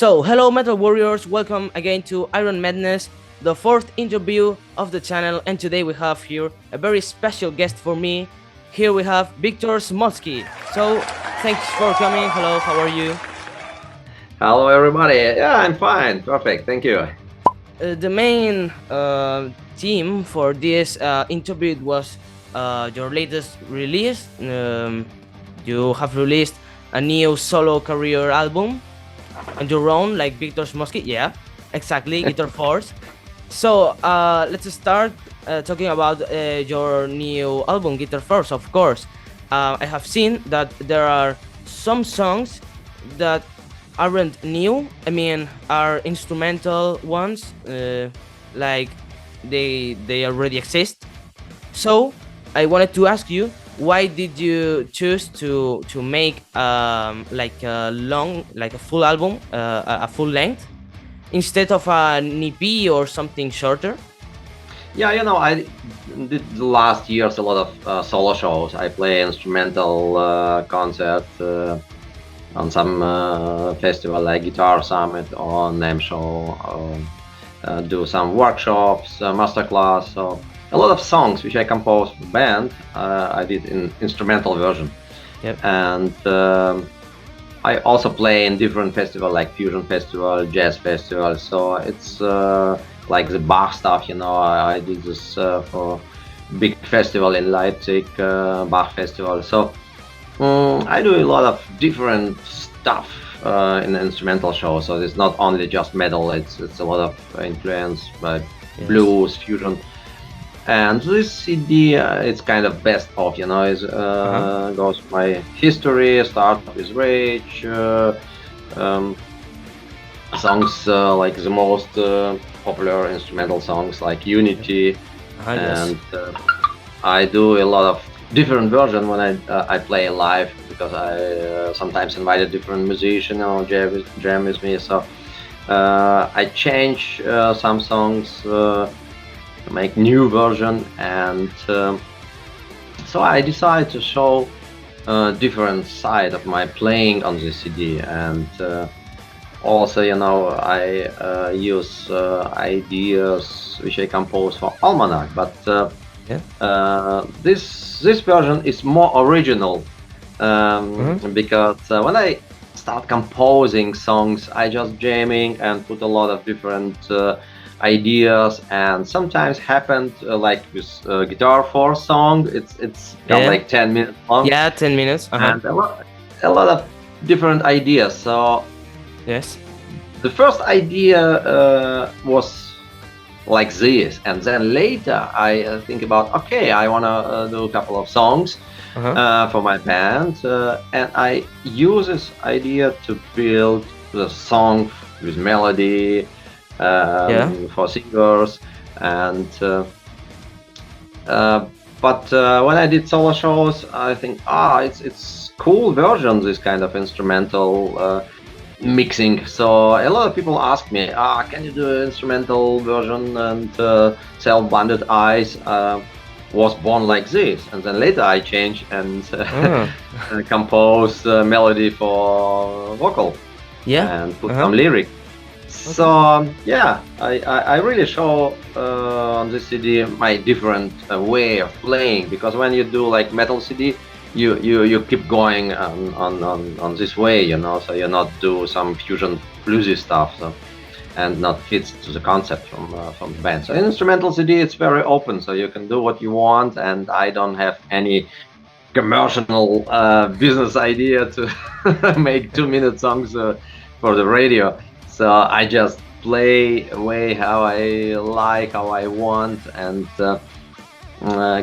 So, hello Metal Warriors, welcome again to Iron Madness, the fourth interview of the channel, and today we have here a very special guest for me. Here we have Victor Smolski. So, thanks for coming. Hello, how are you? Hello everybody. Yeah, I'm fine. Perfect. Thank you. The main theme for this interview was your latest release. You have released a new solo career album on your own, like Victor Smolski. Yeah, exactly, Guitar Force. So let's start talking about your new album, Guitar Force. Of course, I have seen that there are some songs that aren't new. I mean, are instrumental ones, like they already exist. So I wanted to ask you, why did you choose to make like a full album, a full length, instead of an EP or something shorter? Yeah, I did the last years a lot of solo shows. I play instrumental concert on some festival like Guitar Summit or Name Show. Do some workshops, masterclass. So a lot of songs which I composed for band, I did in instrumental version. Yep. And I also play in different festivals like Fusion Festival, Jazz Festival. So it's like the Bach stuff, I did this for big festival in Leipzig, Bach Festival. So I do a lot of different stuff in the instrumental show. So it's not only just metal, it's a lot of influence by blues, fusion. And this CD, it's kind of best of, goes my history, start with Rage, songs like the most popular instrumental songs like Unity, and I do a lot of different versions when I play live, because I sometimes invite a different musician or jam with me. So I change some songs. Make new version, and so I decided to show a different side of my playing on the CD, and also I use ideas which I compose for ALMANAC, but this version is more original, because when I start composing songs, I just jamming and put a lot of different ideas, and sometimes happened like with Guitar Force song, it's like 10 minutes long. Yeah, 10 minutes. And a lot of different ideas. So yes, the first idea was like this, and then later I think about, okay, I want to do a couple of songs for my band, and I use this idea to build the song with melody, for singers, and but when I did solo shows, I think it's cool version, this kind of instrumental mixing. So a lot of people ask me, can you do an instrumental version? And Self-Blinded Eyes was born like this, and then later I changed and composed melody for vocal, and put some lyric. So yeah, I really show on this CD my different way of playing, because when you do like metal CD, you keep going on this way, so you not do some fusion bluesy stuff, and not fits to the concept from the band. So in instrumental CD, it's very open, so you can do what you want, and I don't have any commercial business idea to make 2-minute songs for the radio. So I just play away how I like, how I want, and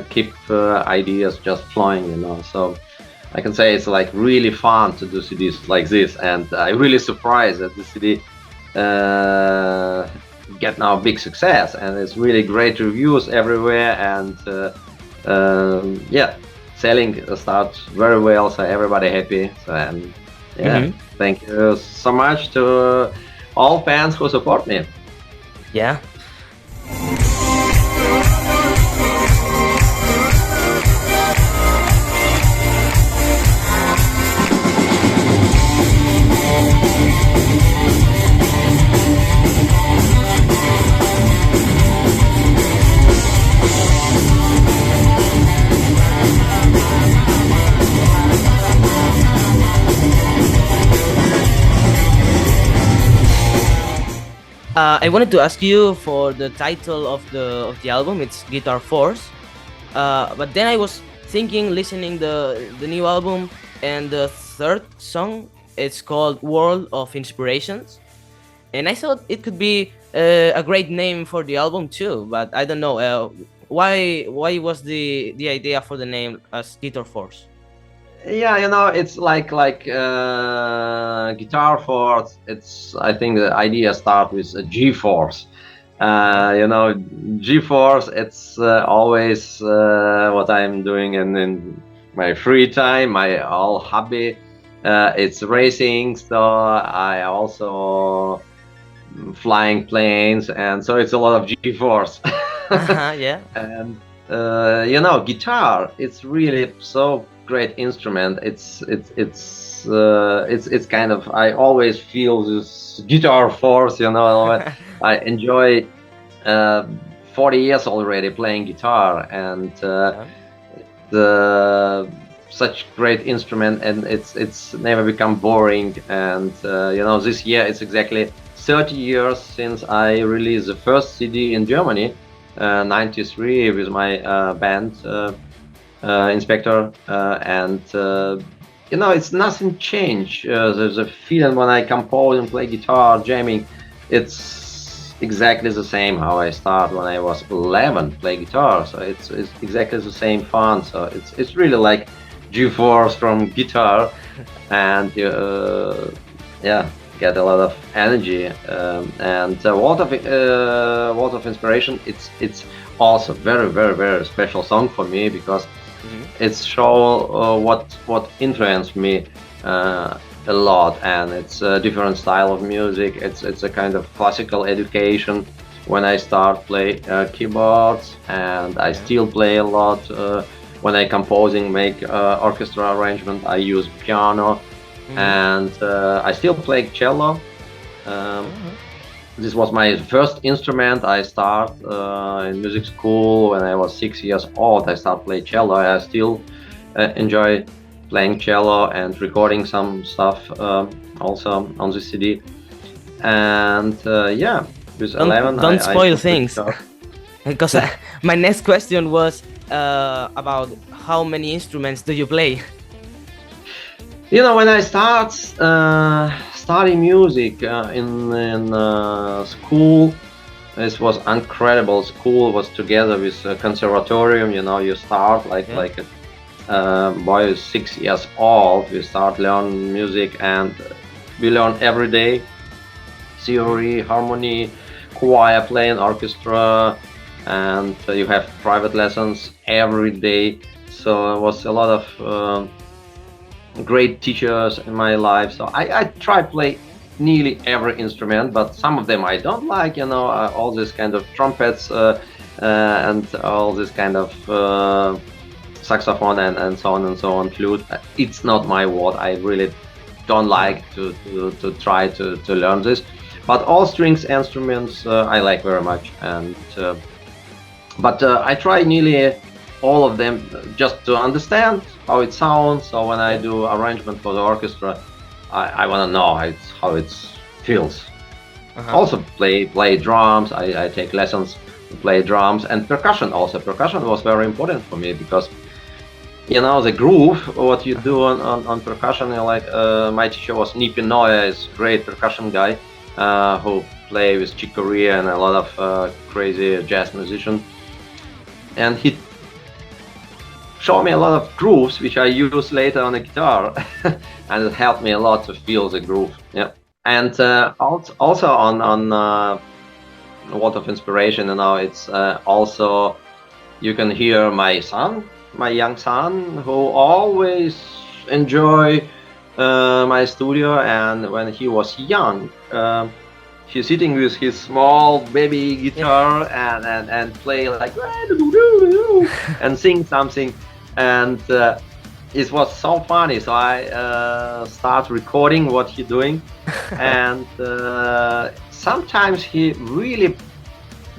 keep ideas just flowing, So I can say it's like really fun to do CDs like this, and I'm really surprised that the CD get now big success, and it's really great reviews everywhere, and selling starts very well, so everybody happy. So, and thank you so much to all fans who support me. Yeah. I wanted to ask you for the title of the album. It's Guitar Force. But then I was thinking, listening the new album, and the third song, it's called World of Inspirations, and I thought it could be a great name for the album too. But I don't know why was the idea for the name as Guitar Force. Yeah, it's like guitar force. It's, I think the idea start with a G force. G force. It's always what I'm doing in my free time, my all hobby. It's racing, so I also flying planes, and so it's a lot of G force. Yeah. And guitar. It's really so great instrument. It's kind of, I always feel this guitar force. I enjoy 40 years already playing guitar, and the such great instrument, and it's never become boring. And this year it's exactly 30 years since I released the first CD in Germany, 93, with my band Inspector, and it's nothing changed. There's a feeling when I compose and play guitar, jamming. It's exactly the same how I start when I was 11 play guitar. So it's exactly the same fun. So it's really like G-force from guitar, and get a lot of energy, and World of Inspiration. It's also very, very, very special song for me, because it's show what influenced me a lot, and it's a different style of music. It's a kind of classical education when I start play keyboards, and I still play a lot. When I composing, make orchestra arrangement, I use piano, and I still play cello. This was my first instrument. I start in music school when I was 6 years old. I start play cello. I still enjoy playing cello and recording some stuff also on the CD. And with 11, don't spoil I things, because my next question was about how many instruments do you play? When I studying music in school, this was incredible. School was together with a conservatorium. You start like a boy is 6 years old. We start learn music, and we learn every day theory, harmony, choir playing, orchestra, and you have private lessons every day. So it was a lot of great teachers in my life. So I try to play nearly every instrument, but some of them I don't like. All this kind of trumpets and all this kind of saxophone and so on and so on, flute. It's not my word. I really don't like to try to learn this. But all strings instruments I like very much, and but I try nearly all of them just to understand how it sounds. So when I do arrangement for the orchestra, I want to know how it feels. Also play drums. I take lessons to play drums, and percussion also. Percussion was very important for me, because the groove, what you do on percussion, my teacher was Nipi Noya, is great percussion guy, who play with Chick Corea and a lot of crazy jazz musicians, and he showed me a lot of grooves which I use later on the guitar, and it helped me a lot to feel the groove. Yeah, and also on World of Inspiration, it's also you can hear my son, my young son, who always enjoy my studio. And when he was young, he's sitting with his small baby guitar and play like and sing something, and it was so funny. So I start recording what he's doing, and sometimes he really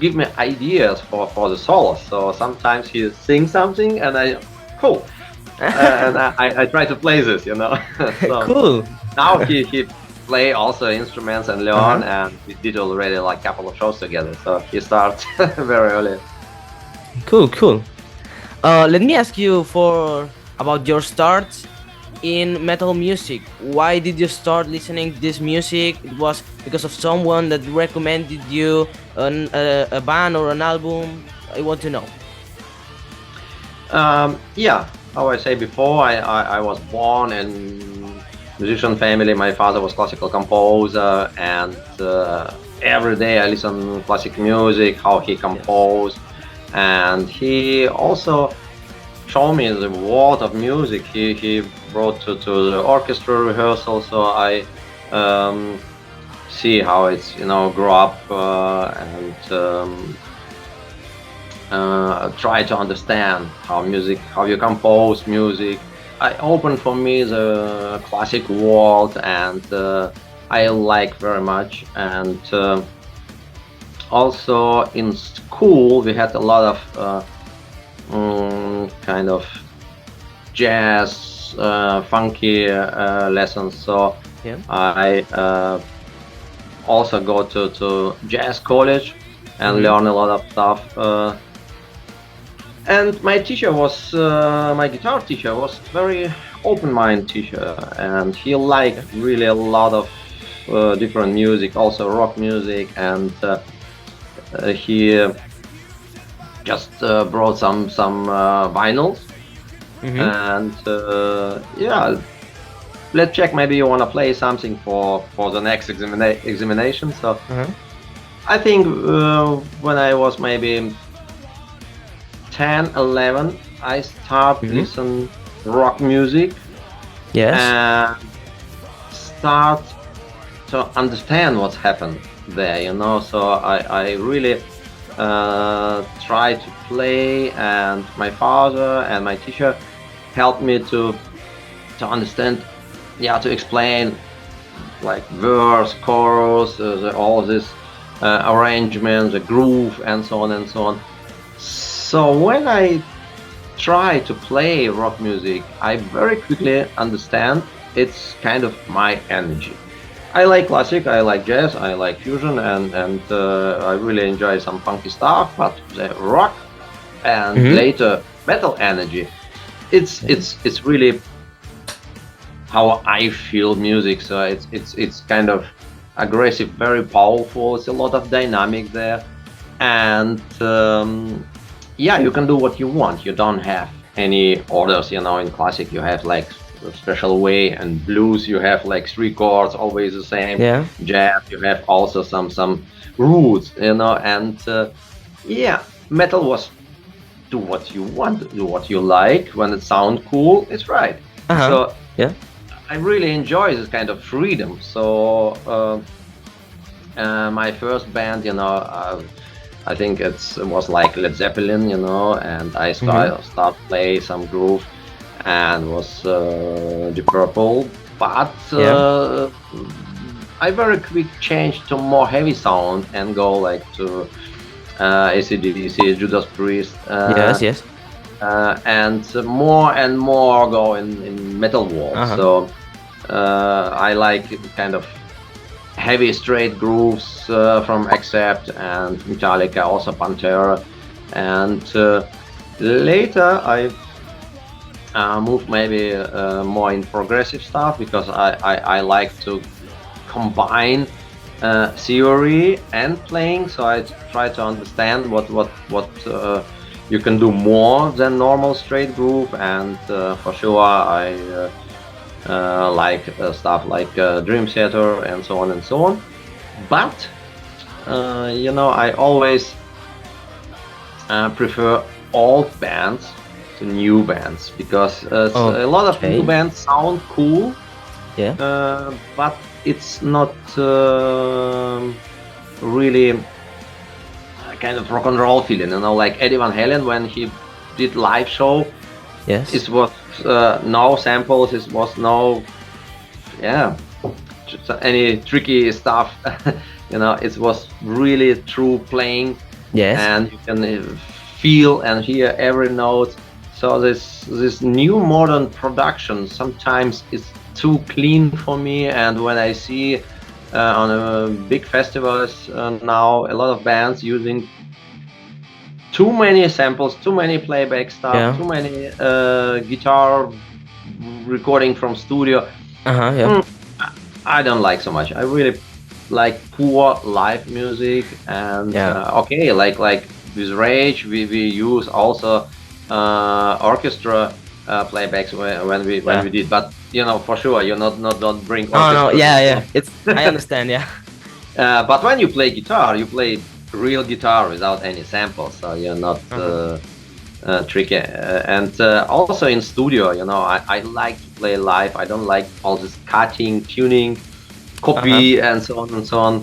give me ideas for the solos. So sometimes he sings something, and cool, and I try to play this. So cool. now he play also instruments and learn, and we did already like a couple of shows together. So he starts very early. Cool. Let me ask you about your starts in metal music. Why did you start listening to this music? It was because of someone that recommended you a band or an album? I want to know. Yeah, how I say before, I was born in musician family. My father was classical composer, and every day I listen classic music, how he composed, and he also showed me the world of music. He brought to the orchestra rehearsal, so I see how it's grow up and try to understand how you compose music. I opened for me the classic world, and I like very much. And also in school we had a lot of kind of jazz, funky lessons. So I also go to jazz college and learn a lot of stuff. And my teacher was, my guitar teacher was very open-minded teacher, and he liked really a lot of different music, also rock music, and he just brought some vinyls, and yeah, let's check, maybe you want to play something for the next examination. So I think when I was maybe 10, 11, I start listen rock music, and start to understand what's happened there, so I really try to play, and my father and my teacher helped me to understand, to explain like verse, chorus, all this arrangement, the groove, and so on and so on. So when I try to play rock music, I very quickly understand it's kind of my energy. I like classic, I like jazz, I like fusion, and I really enjoy some funky stuff. But the rock and later metal energy, it's really how I feel music. So it's kind of aggressive, very powerful. It's a lot of dynamic there, and you can do what you want. You don't have any orders, in classic you have like a special way, and blues you have like 3 chords, always the same. Jazz you have also some roots, and metal was do what you want, do what you like. When it sounds cool, it's right. So I really enjoy this kind of freedom. So my first band, I think it was like Led Zeppelin, and I start play some groove, and was Deep Purple, but I very quick changed to more heavy sound and go like to AC/DC, Judas Priest, and more go in metal world. So I like kind of heavy straight grooves from Accept and Metallica, also Pantera, and later I moved maybe more in progressive stuff, because I like to combine theory and playing. So I try to understand what you can do more than normal straight groove, and for sure I like stuff like Dream Theater and so on and so on. But I always prefer old bands to new bands, because a lot of new bands sound cool, but it's not really a kind of rock and roll feeling, like Eddie Van Halen when he did live show. It was no samples, it was no just any tricky stuff. It was really true playing, and you can feel and hear every note. So this new modern production sometimes is too clean for me. And when I see on big festivals now a lot of bands using too many samples, too many playback stuff, Yeah. too many guitar recording from studio. Yeah. I don't like so much. I really like poor live music. And Yeah. okay, like with Rage, we use also orchestra playbacks when we did. But you know, for sure, you don't bring orchestra. Oh no, yeah. It's I understand, yeah. But when you play guitar, you play real guitar without any samples, so you're not tricky. And also in studio, you know, I like to play live. I don't like all this cutting, tuning, copy, and so on and so on.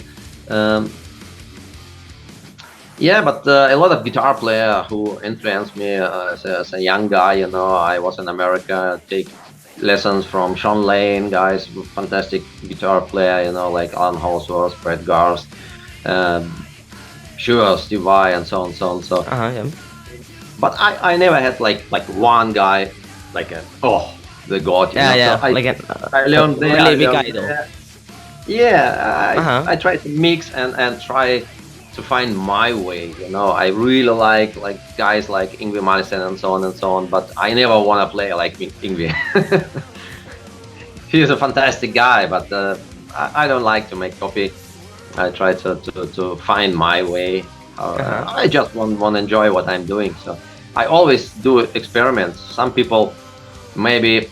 Yeah, but a lot of guitar player who influenced me as a young guy, you know, I was in America, take lessons from Sean Lane, guys, fantastic guitar player, you know, like Alan Houseworth, Brett Garst, sure, Steve Vai, and so on, so on. So, Yeah. but I never had like one guy, like the god. You know? Yeah. So I learned there. Really big idol. Yeah, I try to mix and try to find my way. You know, I really like guys like Yngwie Malmsteen and so on. But I never want to play like Yngwie. He's a fantastic guy, but I don't like to make copy. I try to find my way. I just want to enjoy what I'm doing. So I always do experiments. Some people maybe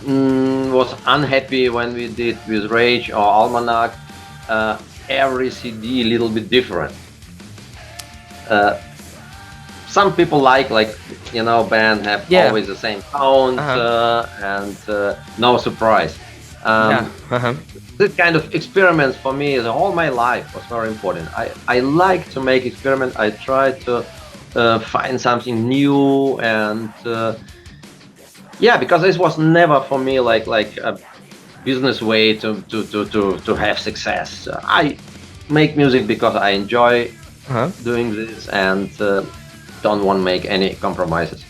was unhappy when we did with Rage or ALMANAC. Every CD a little bit different. Some people like you know, band have always the same sound and no surprise. This kind of experiments for me is all my life was very important. I like to make experiment. I try to find something new, and yeah, because this was never for me like a business way to have success. I make music because I enjoy doing this, and don't want to make any compromises.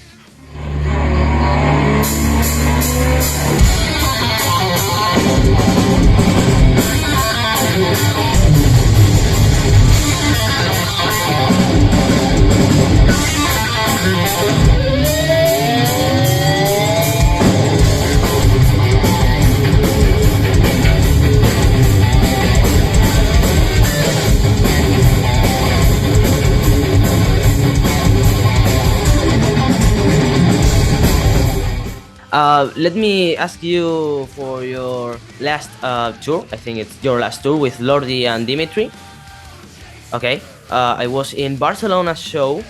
Let me ask you for your last tour. I think it's your last tour with Lordi and Dymytry. Okay, I was in Barcelona show,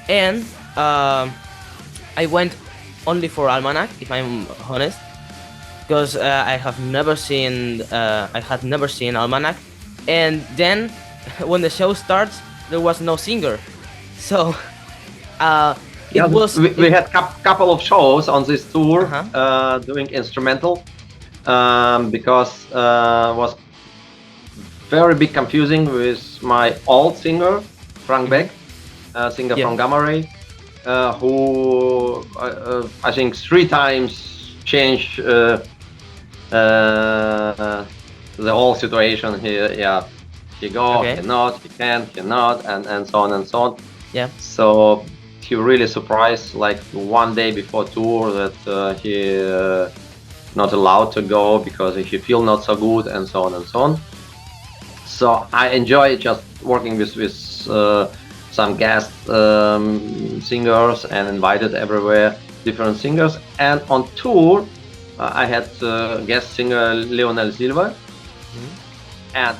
and I went only for ALMANAC, if I'm honest, because I had never seen ALMANAC, and then when the show starts, there was no singer, so we had couple of shows on this tour doing instrumental, because was very big confusing with my old singer Frank Beck, singer from Gamma Ray, who I think 3 times changed the whole situation here. He go, he not, he can, he not, and so on and so on. So he really surprised, like 1 day before tour, that he not allowed to go because he feel not so good, and so on and so on. So I enjoy just working with some guest singers, and invited everywhere different singers. And on tour I had guest singer Leonel Silva, and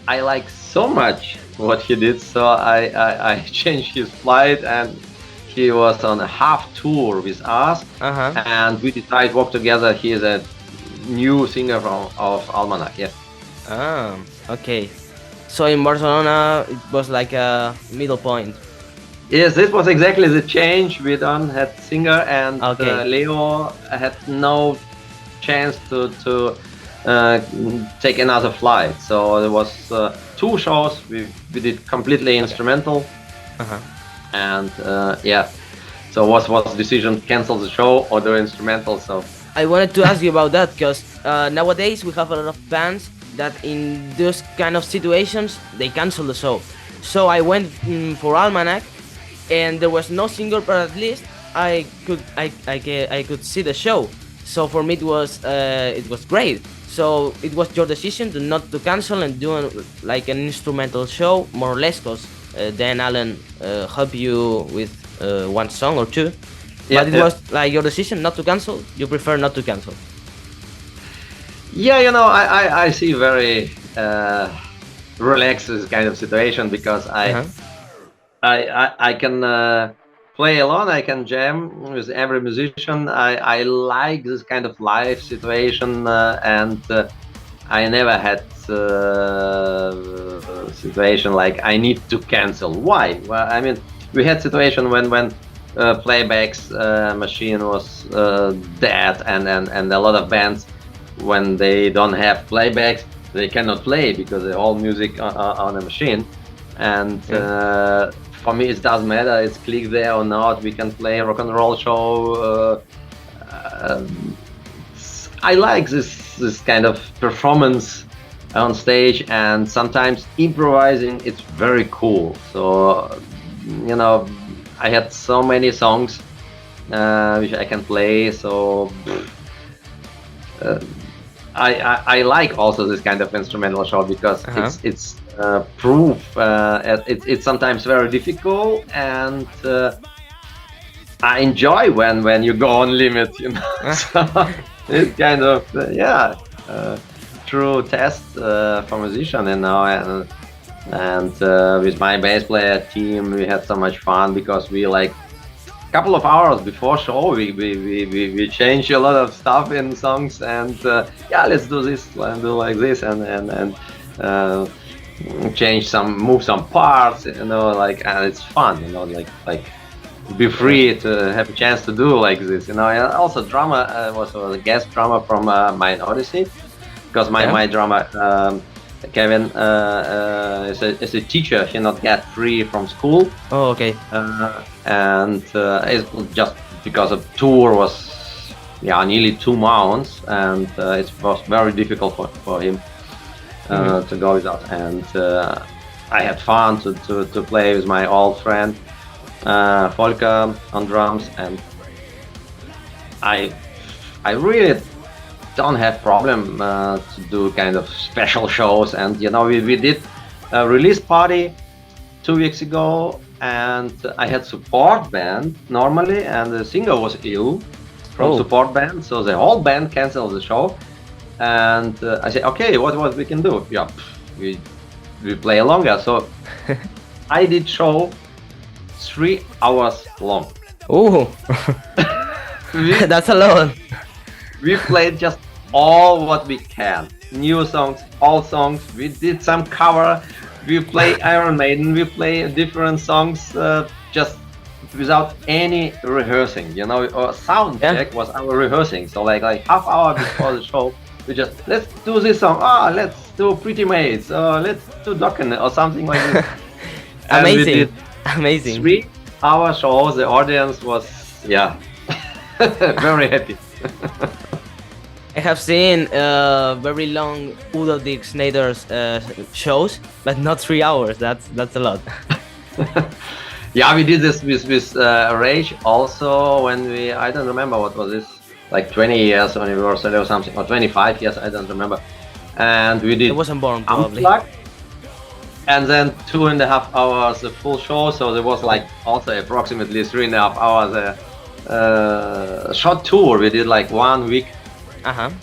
I like so much what he did, so I changed his flight, and he was on a half tour with us, and we decided work together. He is a new singer of ALMANAC. Okay. So in Barcelona, it was like a middle point. Yes, this was exactly the change. We don't had singer, and Leo had no chance to take another flight. So there was 2 shows. We did completely instrumental, and so was decision cancel the show or do instrumental. So I wanted to ask you about that because nowadays we have a lot of bands that in those kind of situations they cancel the show. So I went for ALMANAC, and there was no singer, but at least I could see the show. So for me it was great. So it was your decision to not to cancel and do like an instrumental show, more or less, because then Alan helped you with one song or two. Yeah, But it was like your decision not to cancel. You prefer not to cancel. Yeah, I see very relaxed this kind of situation because Uh-huh. I can play alone. I can jam with every musician. I like this kind of live situation, and I never had situation like I need to cancel. Why? Well, I mean, we had situation when playbacks machine was dead, and a lot of bands, when they don't have playbacks, they cannot play because they're all music on a machine. And for me, it doesn't matter. It's click there or not. We can play a rock and roll show. I like this kind of performance on stage, and sometimes improvising. It's very cool. So I had so many songs which I can play. So I like also this kind of instrumental show because it's proof. It's sometimes very difficult, and I enjoy when you go on limit. So it's kind of true test for musician, and with my bass player team we had so much fun because we like couple of hours before show we change a lot of stuff in songs, and let's do this and do like this, and move some parts, and it's fun, like be free to have a chance to do like this, And also drummer was a guest drummer from Mine Odyssey, because my drummer Kevin is a teacher. He not get free from school. Oh, okay. And it's just because the tour was nearly 2 months, and it was very difficult for him to go with us. And I had fun to play with my old friend Volker on drums, and I really don't have problem to do kind of special shows. And we did a release party 2 weeks ago, and I had support band normally, and the singer was ill from support band, so the whole band canceled the show. And I said, okay, what we can do? We play longer. So I did show 3 hours long. Oh, that's a lot. We played just all what we can. New songs, old songs. We did some cover. We play Iron Maiden. We play different songs just without any rehearsing. Our sound check was our rehearsing. So like half hour before the show, we just let's do this song. Let's do Pretty Maids. Let's do Dokken or something like this. Amazing. Amazing. 3 hour show. The audience was very happy. I have seen very long Udo Dirk Snyder's shows, but not 3 hours. That's a lot. We did this with Rage also when I don't remember what was this, like 20 years anniversary or something, or 25 years, I don't remember. And we did. I wasn't born probably. And then 2.5 hours the full show, so there was like also approximately 3.5 hours short tour. We did like 1 week.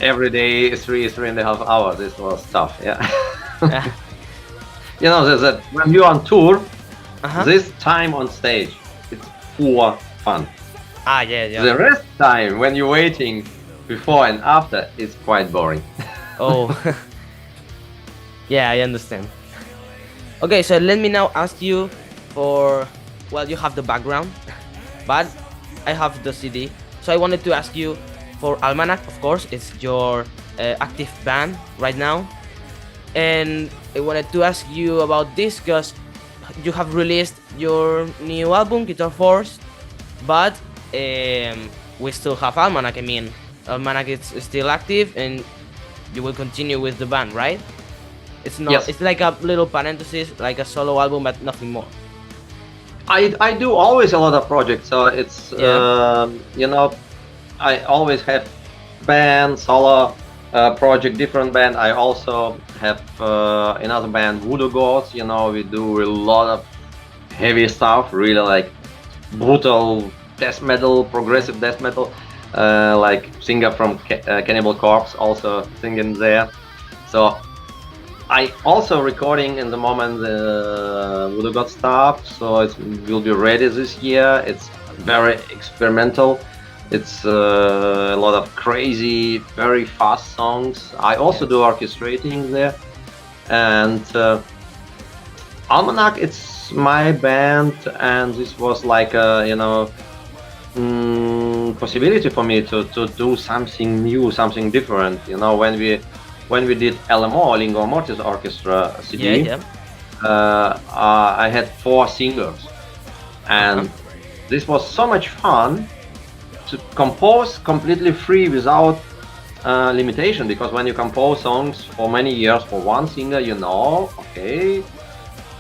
Every day 3.5 hours. This was tough. That when you're on tour, this time on stage, it's pure fun. The rest time when you're waiting before and after, it's quite boring. I understand. Okay, so let me now ask you for, you have the background, but I have the CD. So I wanted to ask you for ALMANAC, of course, it's your active band right now. And I wanted to ask you about this because you have released your new album, Guitar Force, but we still have ALMANAC. I mean, ALMANAC is still active and you will continue with the band, right? It's not. Yes. It's like a little parenthesis, like a solo album, but nothing more. I do always a lot of projects, so it's Yeah. you know, I always have band, solo project, different band. I also have another band, Voodoo Gods. You know, we do a lot of heavy stuff, really like brutal death metal, progressive death metal. Like singer from Cannibal Corpse also singing there. So I also recording in the moment the Voodoo God stuff, so it will be ready this year. It's very experimental. It's a lot of crazy, very fast songs. I also do orchestrating there, and ALMANAC. It's my band, and this was like a possibility for me to do something new, something different. You know, when we did LMO, Lingua Mortis Orchestra CD, Yeah. I had 4 singers, and this was so much fun to compose completely free without limitation, because when you compose songs for many years for one singer, you know, okay,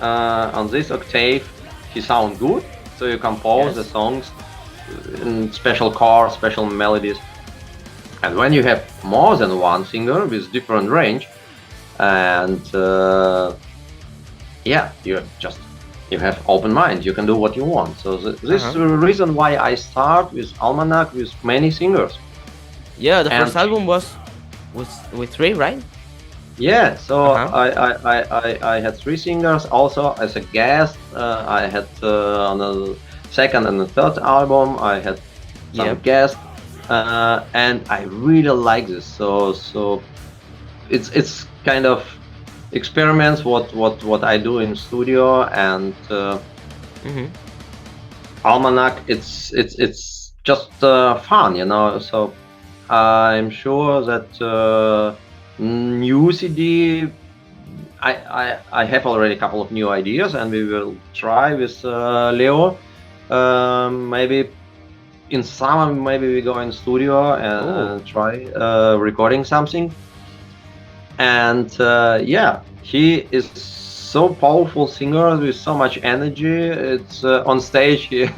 on this octave he sounds good, so you compose the songs in special chords, special melodies. And when you have more than one singer with different range, and yeah, you have open mind, you can do what you want. So this is the reason why I start with ALMANAC with many singers. Yeah, the first album was with 3, right? Yeah, so I had 3 singers. Also as a guest, I had on the second and the third album I had some guests, and I really like this. So it's kind of experiments what I do in studio, and ALMANAC. It's just fun, you know. So I'm sure that new CD. I have already a couple of new ideas, and we will try with Leo. Maybe in summer, maybe we go in studio and try recording something. And yeah, he is so powerful singer with so much energy. It's on stage. He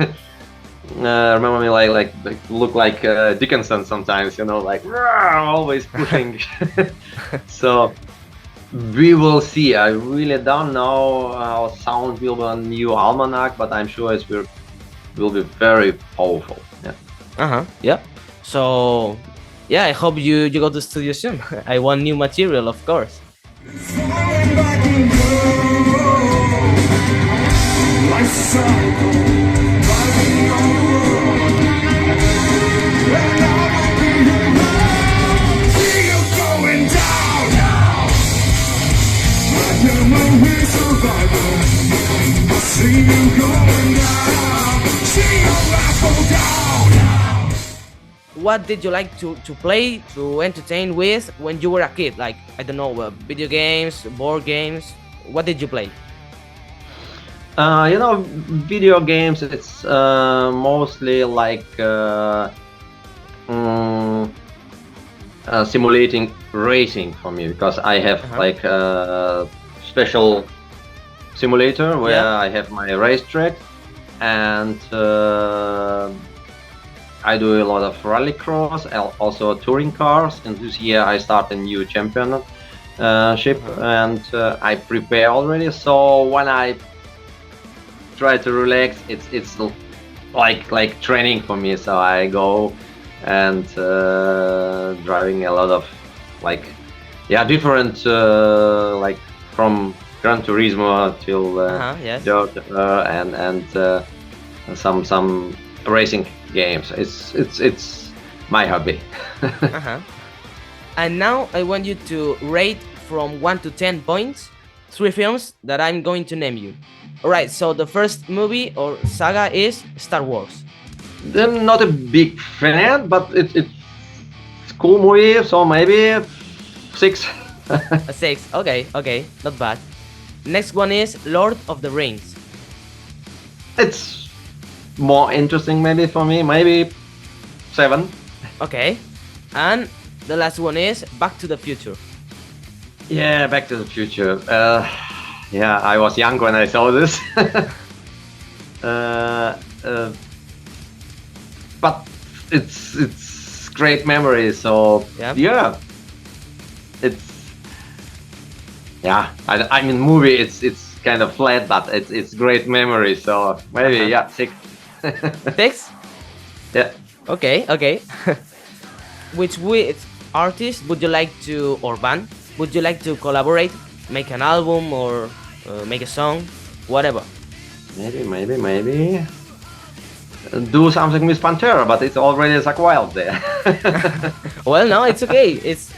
remember me like look like Dickinson sometimes, you know, like always pushing. So we will see. I really don't know how sound will be on new ALMANAC, but I'm sure it will be very powerful. Yeah. Yeah. So yeah, I hope you go to studio soon. I want new material, of course. What did you like to play, to entertain with when you were a kid? Like, I don't know, video games, board games. What did you play? You know, video games, it's mostly like simulating racing for me, because I have like a special simulator where I have my racetrack, and I do a lot of rallycross, also touring cars, and this year I start a new championship, and I prepare already. So when I try to relax, it's like training for me. So I go and driving a lot of like different like from Gran Turismo till dirt, and some racing games. It's my hobby. And now I want you to rate from 1 to 10 points 3 films that I'm going to name you. Alright, so the first movie or saga is Star Wars. I'm not a big fan, but it's a cool movie, so maybe 6. A 6, okay, not bad. Next one is Lord of the Rings. It's more interesting maybe for me, maybe 7. Okay. And the last one is Back to the Future. Yeah, Back to the Future. Yeah, I was young when I saw this. But it's great memory. So yeah, it's I mean, movie. It's kind of flat, but it's great memory. So maybe 6. 6? Yeah. Okay. Which artist would you like to, or band, would you like to collaborate, make an album or make a song, whatever? Maybe do something with Pantera, but it's already Zakk Wylde there. Well, no, it's okay. It's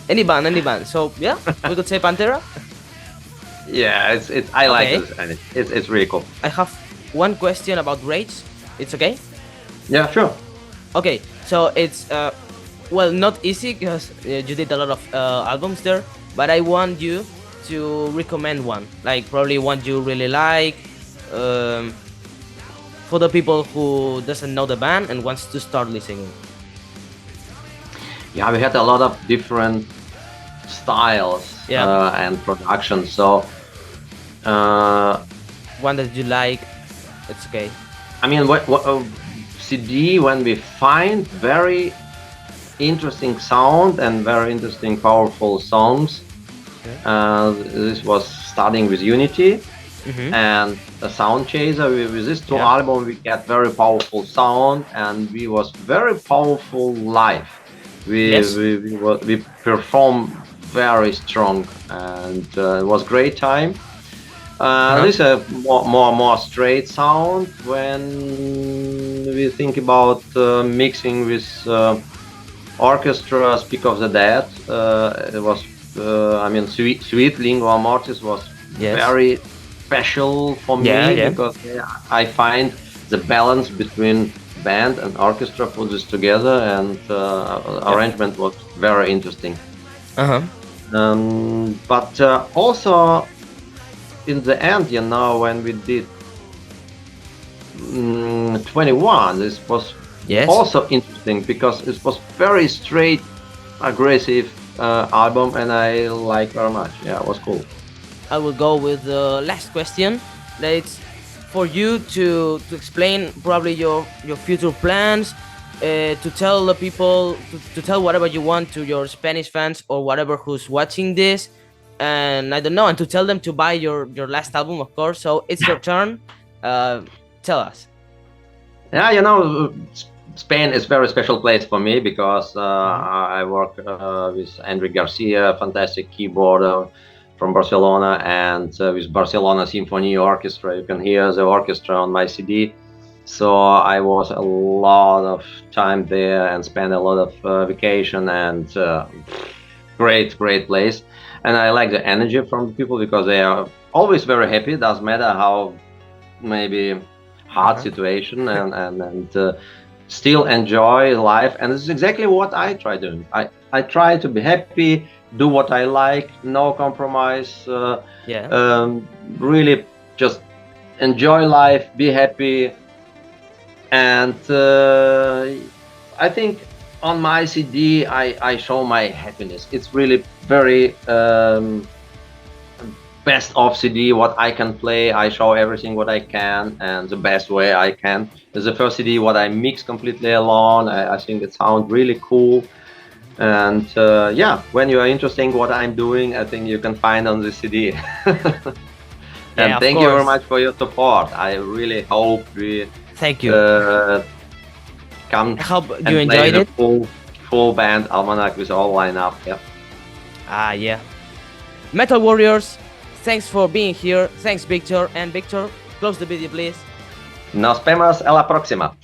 any band. So yeah, we could say Pantera. Yeah, I like this, and it's really cool. I have one question about Rage. It's okay? Yeah, sure. Okay, so it's well, not easy because you did a lot of albums there, but I want you to recommend one, like probably one you really like, for the people who doesn't know the band and wants to start listening. Yeah, we had a lot of different styles and production. So one that you like, it's okay. I mean, what CD, when we find very interesting sound and very interesting, powerful songs. This was starting with Unity and a Sound Chaser. With these two albums, we get very powerful sound, and we was very powerful live. We perform very strong, and it was great time. This is a more straight sound when we think about mixing with orchestra. Speak of the Dead. It was, I mean, Sweet Lingua Mortis was very special for me because I find the balance between band and orchestra, put this together, and arrangement was very interesting. But also in the end, you know, when we did 21, this was also interesting because it was very straight, aggressive album, and I like very much. Yeah, it was cool. I will go with the last question. It's for you to explain probably your future plans, to tell the people, to tell whatever you want to your Spanish fans or whatever who's watching this, and I don't know, and to tell them to buy your last album, of course. So it's your turn. Tell us. Yeah, you know, Spain is a very special place for me because I work with Andre Garcia, fantastic keyboarder from Barcelona, and with Barcelona Symphony Orchestra. You can hear the orchestra on my CD. So I was a lot of time there and spent a lot of vacation, and great place. And I like the energy from the people because they are always very happy. Doesn't matter how maybe hard situation, and still enjoy life. And this is exactly what I try doing. I try to be happy, do what I like, no compromise. Really just enjoy life, be happy. And I think on my CD I show my happiness. It's really very best of CD what I can play. I show everything what I can and the best way I can. It's the first CD what I mix completely alone. I think it sounds really cool. And yeah, when you are interested in what I'm doing, I think you can find on the CD. And thank you very much for your support. I really hope we come. I hope you enjoyed it. Full band ALMANAC with all lineup. Yeah. Metal Warriors, thanks for being here. Thanks, Victor. And Victor, close the video, please. Nos vemos a la próxima.